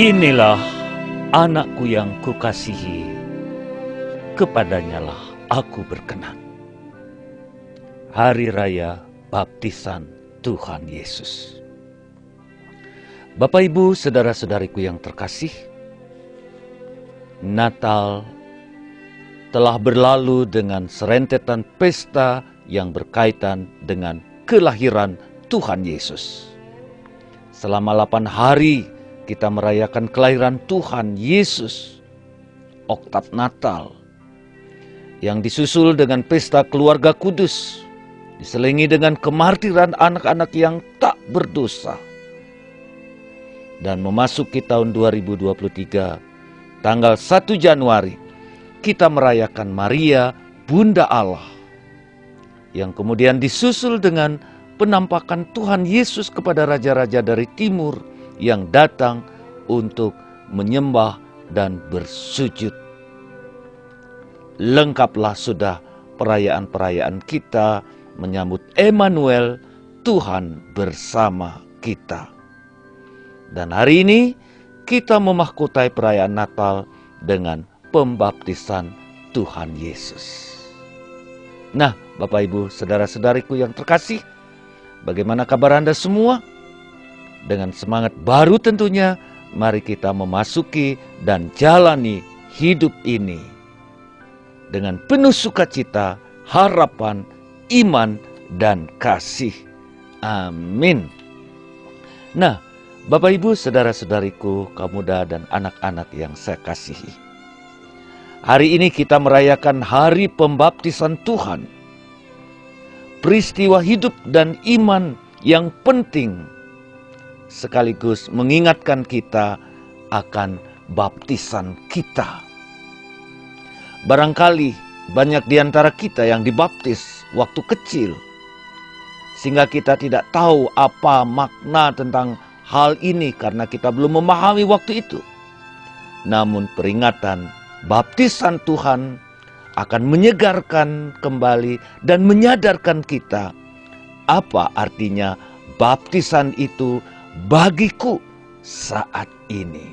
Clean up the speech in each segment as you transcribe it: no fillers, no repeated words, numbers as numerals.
Inilah anakku yang kukasihi, kepadanyalah aku berkenan. Hari Raya Baptisan Tuhan Yesus. Bapak Ibu, saudara-saudariku yang terkasih, Natal telah berlalu dengan serentetan pesta yang berkaitan dengan kelahiran Tuhan Yesus. Selama 8 hari kita merayakan kelahiran Tuhan Yesus, Oktav Natal, yang disusul dengan pesta keluarga kudus, diselingi dengan kemartiran anak-anak yang tak berdosa. Dan memasuki tahun 2023, tanggal 1 Januari, kita merayakan Maria, Bunda Allah, yang kemudian disusul dengan penampakan Tuhan Yesus kepada raja-raja dari timur yang datang untuk menyembah dan bersujud. Lengkaplah sudah perayaan-perayaan kita menyambut Emmanuel, Tuhan bersama kita. Dan hari ini kita memahkotai perayaan Natal dengan pembaptisan Tuhan Yesus. Nah, Bapak Ibu, saudara-saudariku yang terkasih, bagaimana kabar Anda semua? Dengan semangat baru tentunya, mari kita memasuki dan jalani hidup ini dengan penuh sukacita, harapan, iman, dan kasih. Amin. Nah, Bapak Ibu, saudara-saudariku, kaum muda dan anak-anak yang saya kasihi, hari ini kita merayakan hari pembaptisan Tuhan. Peristiwa hidup dan iman yang penting, sekaligus mengingatkan kita akan baptisan kita. Barangkali banyak di antara kita yang dibaptis waktu kecil, sehingga kita tidak tahu apa makna tentang hal ini karena kita belum memahami waktu itu. Namun peringatan baptisan Tuhan akan menyegarkan kembali dan menyadarkan kita apa artinya baptisan itu bagiku saat ini.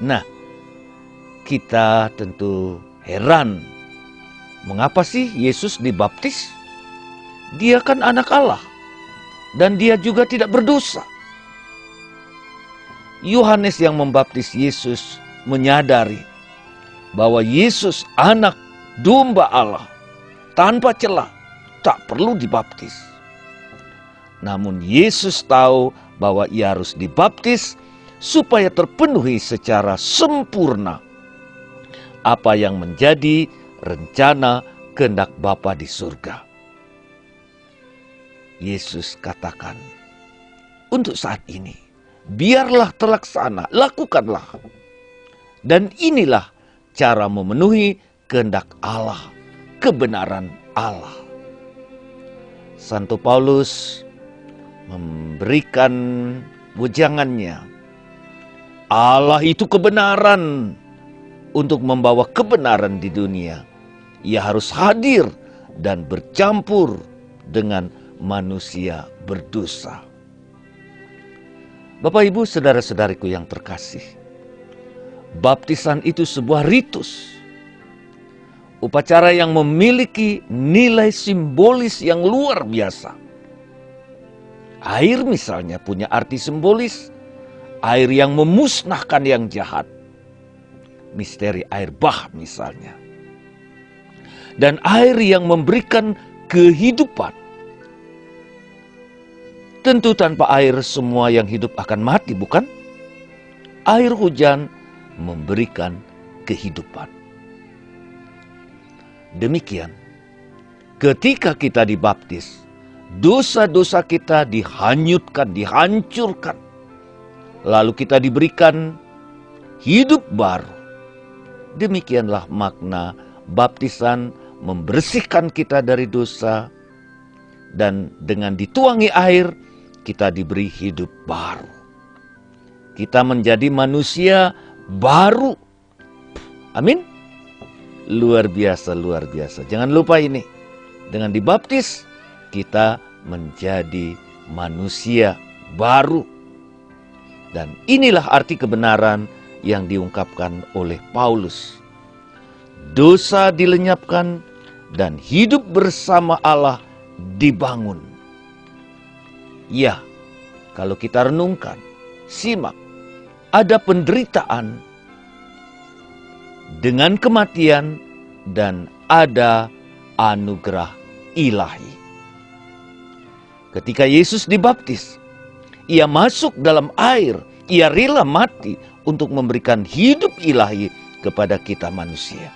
Nah, kita tentu heran, mengapa sih Yesus dibaptis? Dia kan anak Allah dan dia juga tidak berdosa. Yohanes yang membaptis Yesus menyadari bahwa Yesus anak domba Allah tanpa celah, tak perlu dibaptis. Namun Yesus tahu bahwa ia harus dibaptis supaya terpenuhi secara sempurna apa yang menjadi rencana kehendak Bapa di surga. Yesus katakan, untuk saat ini, biarlah terlaksana, lakukanlah. Dan inilah cara memenuhi kehendak Allah, kebenaran Allah. Santo Paulus memberikan wejangannya. Allah itu kebenaran. Untuk membawa kebenaran di dunia, ia harus hadir dan bercampur dengan manusia berdosa. Bapak Ibu, saudara-saudariku yang terkasih, baptisan itu sebuah ritus, upacara yang memiliki nilai simbolis yang luar biasa. Air misalnya punya arti simbolis, air yang memusnahkan yang jahat. Misteri air bah misalnya. Dan air yang memberikan kehidupan. Tentu tanpa air semua yang hidup akan mati, bukan? Air hujan memberikan kehidupan. Demikian, ketika kita dibaptis, dosa-dosa kita dihanyutkan, dihancurkan. Lalu kita diberikan hidup baru. Demikianlah makna baptisan membersihkan kita dari dosa, dan dengan dituangi air kita diberi hidup baru. Kita menjadi manusia baru. Amin. Luar biasa, luar biasa. Jangan lupa ini. Dengan dibaptis kita menjadi manusia baru. Dan inilah arti kebenaran yang diungkapkan oleh Paulus. Dosa dilenyapkan dan hidup bersama Allah dibangun. Ya, kalau kita renungkan, simak, ada penderitaan dengan kematian dan ada anugerah ilahi. Ketika Yesus dibaptis, ia masuk dalam air, ia rela mati untuk memberikan hidup ilahi kepada kita manusia.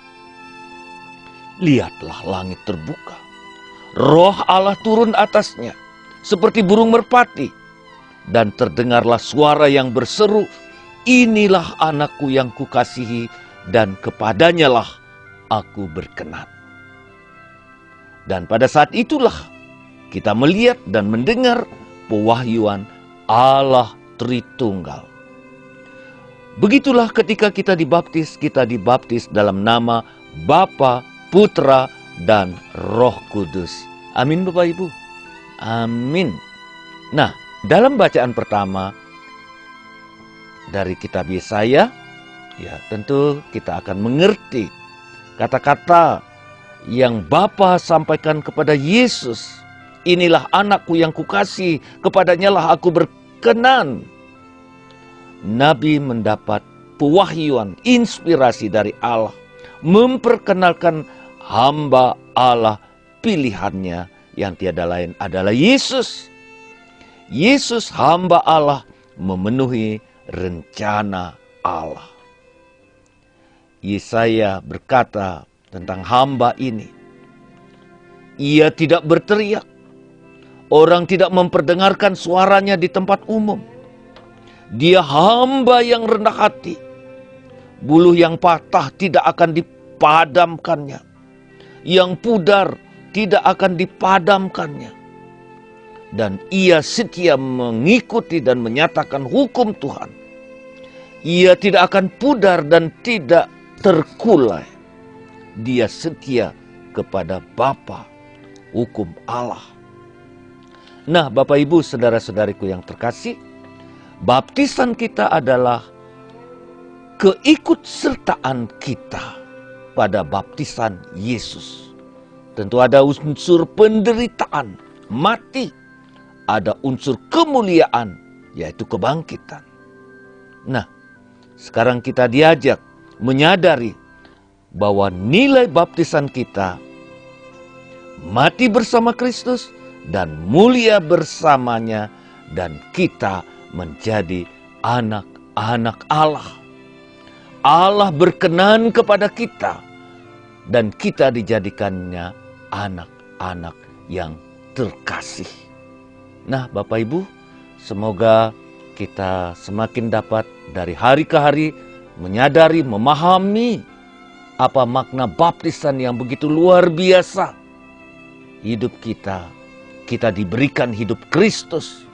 Lihatlah langit terbuka, Roh Allah turun atasnya seperti burung merpati, dan terdengarlah suara yang berseru, "Inilah anakku yang kukasihi, dan kepadanyalah aku berkenan." Dan pada saat itulah kita melihat dan mendengar pewahyuan Allah Tritunggal. Begitulah ketika kita dibaptis dalam nama Bapa, Putra, dan Roh Kudus. Amin Bapak Ibu. Amin. Nah, dalam bacaan pertama dari kitab Yesaya, ya tentu kita akan mengerti kata-kata yang Bapa sampaikan kepada Yesus. Inilah anakku yang kukasihi, kepadanyalah aku berkenan. Nabi mendapat pewahyuan, inspirasi dari Allah, memperkenalkan hamba Allah pilihannya yang tiada lain adalah Yesus. Yesus hamba Allah memenuhi rencana Allah. Yesaya berkata tentang hamba ini, ia tidak berteriak, orang tidak memperdengarkan suaranya di tempat umum. Dia hamba yang rendah hati, buluh yang patah tidak akan dipadamkannya, yang pudar tidak akan dipadamkannya. Dan ia setia mengikuti dan menyatakan hukum Tuhan. Ia tidak akan pudar dan tidak terkulai. Dia setia kepada Bapa, hukum Allah. Nah, Bapak Ibu, saudara-saudariku yang terkasih, baptisan kita adalah keikutsertaan kita pada baptisan Yesus. Tentu ada unsur penderitaan, mati. Ada unsur kemuliaan, yaitu kebangkitan. Nah, sekarang kita diajak menyadari bahwa nilai baptisan kita mati bersama Kristus dan mulia bersamanya, dan kita menjadi anak-anak Allah. Allah berkenan kepada kita dan kita dijadikannya anak-anak yang terkasih. Nah, Bapak Ibu, semoga kita semakin dapat dari hari ke hari menyadari, memahami apa makna baptisan yang begitu luar biasa. Hidup kita diberikan hidup Kristus,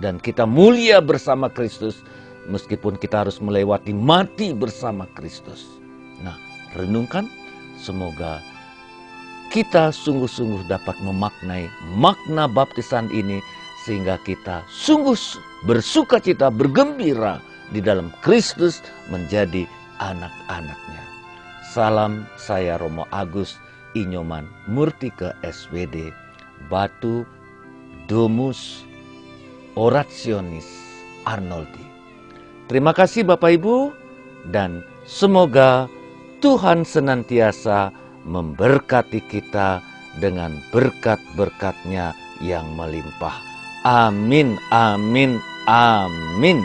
dan kita mulia bersama Kristus meskipun kita harus melewati mati bersama Kristus. Nah, renungkan, semoga kita sungguh-sungguh dapat memaknai makna baptisan ini sehingga kita sungguh bersukacita, bergembira di dalam Kristus menjadi anak-anaknya. Salam, saya Romo Agus Inyoman Murtike SWD, Batu Domus Orationis Arnoldi. Terima kasih Bapak Ibu, dan semoga Tuhan senantiasa memberkati kita dengan berkat-berkat-Nya yang melimpah. Amin, amin, amin.